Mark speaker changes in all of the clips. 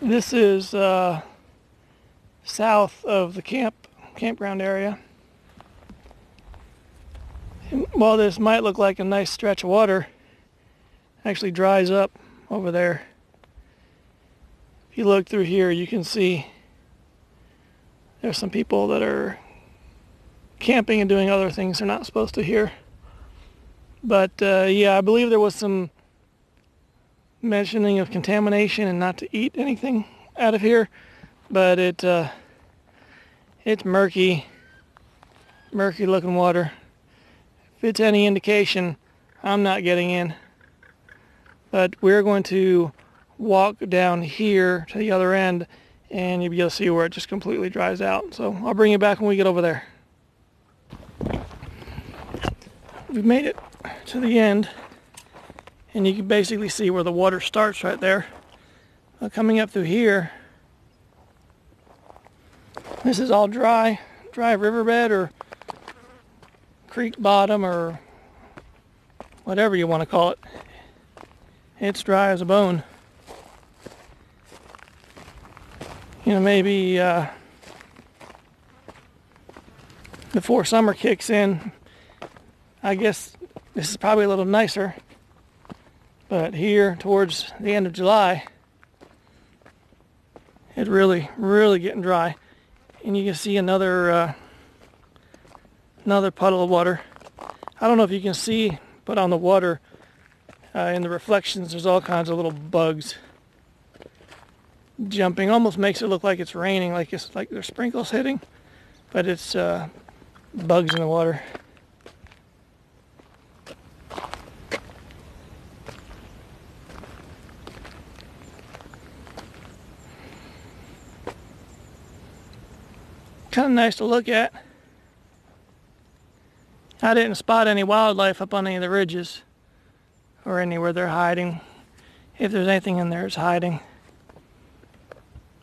Speaker 1: This is south of the campground area. And while this might look like a nice stretch of water, it actually dries up over there. If you look through here, you can see there's some people that are camping and doing other things they're not supposed to here. But yeah, I believe there was some mentioning of contamination and not to eat anything out of here, but it's murky looking water. If it's any indication, I'm not getting in. But we're going to walk down here to the other end, and you'll be able to see where it just completely dries out. So I'll bring you back when we get over there. We've made it to the end, and you can basically see where the water starts right there. Coming up through here, this is all dry riverbed or creek bottom or whatever you want to call it. It's dry as a bone. You know, maybe before summer kicks in, I guess this is probably a little nicer. But here towards the end of July, it's really getting dry. And you can see another puddle of water. I don't know if you can see, but on the water, in the reflections, there's all kinds of little bugs jumping. Almost makes it look like it's raining, like there's sprinkles hitting, but it's bugs in the water. Kind of nice to look at. I didn't spot any wildlife up on any of the ridges or anywhere they're hiding. If there's anything in there, it's hiding.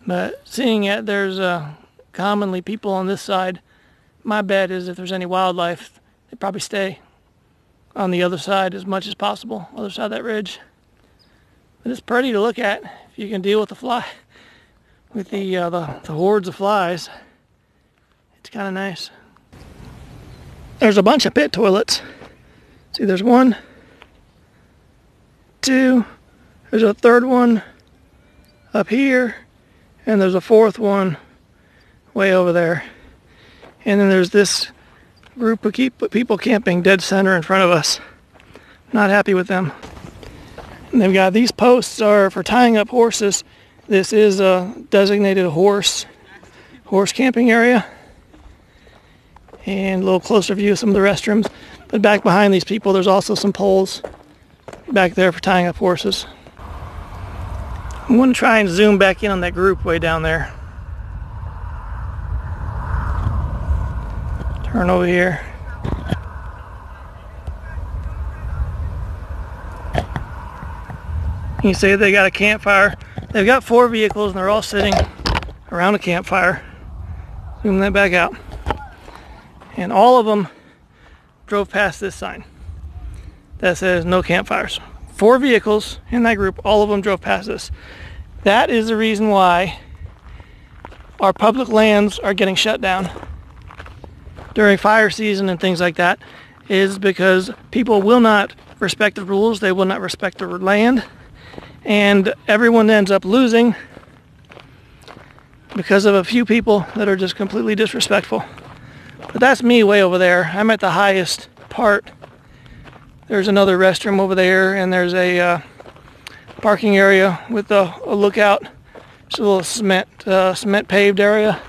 Speaker 1: But seeing it, there's commonly people on this side. My bet is if there's any wildlife, they probably stay on the other side as much as possible, other side of that ridge. But it's pretty to look at if you can deal with the hordes of flies. It's kind of nice. There's a bunch of pit toilets. See, there's one, two, there's a third one up here, and there's a fourth one way over there. And then there's this group of people camping dead center in front of us. Not happy with them. And they've got these posts are for tying up horses. This is a designated horse camping area. And a little closer view of some of the restrooms. But back behind these people, there's also some poles back there for tying up horses. I'm going to try and zoom back in on that group way down there. Turn over here. You see they got a campfire. They've got 4 vehicles and they're all sitting around a campfire. Zoom that back out. And all of them drove past this sign that says no campfires. 4 vehicles in that group, all of them drove past this. That is the reason why our public lands are getting shut down during fire season and things like that, is because people will not respect the rules, they will not respect the land, and everyone ends up losing because of a few people that are just completely disrespectful. But that's me way over there. I'm at the highest part. There's another restroom over there, and there's a parking area with a lookout. It's a little cement paved area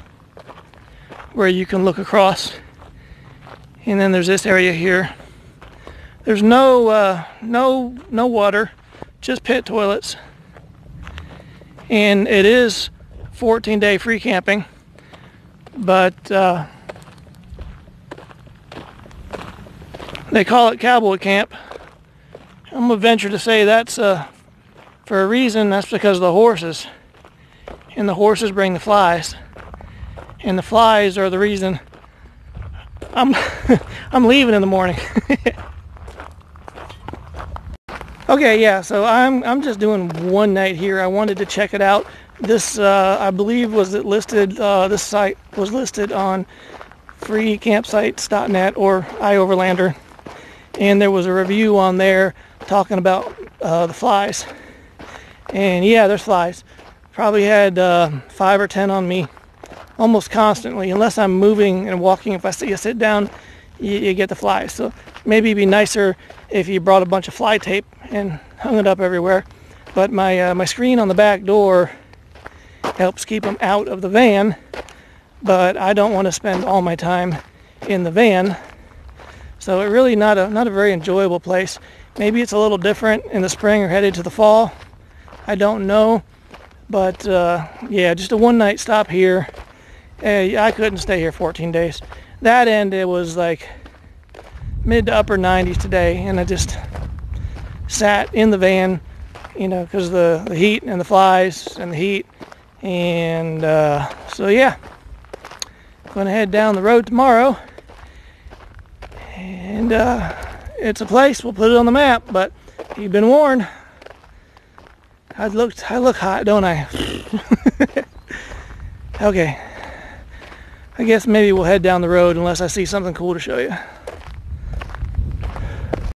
Speaker 1: where you can look across. And then there's this area here. There's no water, just pit toilets. And it is 14-day free camping, but they call it Cowboy Camp. I'm gonna venture to say that's for a reason. That's because of the horses, and the horses bring the flies, and the flies are the reason I'm leaving in the morning. Okay, yeah, so I'm just doing one night here. I wanted to check it out. This, I believe, was it listed, this site was listed on freecampsites.net or iOverlander, and there was a review on there talking about the flies. And yeah, there's flies. Probably had 5 or 10 on me almost constantly. Unless I'm moving and walking, if I see you sit down, you get the flies. So maybe it'd be nicer if you brought a bunch of fly tape and hung it up everywhere. But my screen on the back door helps keep them out of the van, but I don't want to spend all my time in the van. So it's really not a very enjoyable place. Maybe it's a little different in the spring or headed to the fall. I don't know. But yeah, just a one-night stop here. I couldn't stay here 14 days. That end, it was like mid to upper 90s today, and I just sat in the van, you know, because of the heat and the flies and the heat. And so yeah, going to head down the road tomorrow, and it's a place, we'll put it on the map, but you've been warned. I look hot, don't I? Okay, I guess maybe we'll head down the road unless I see something cool to show you.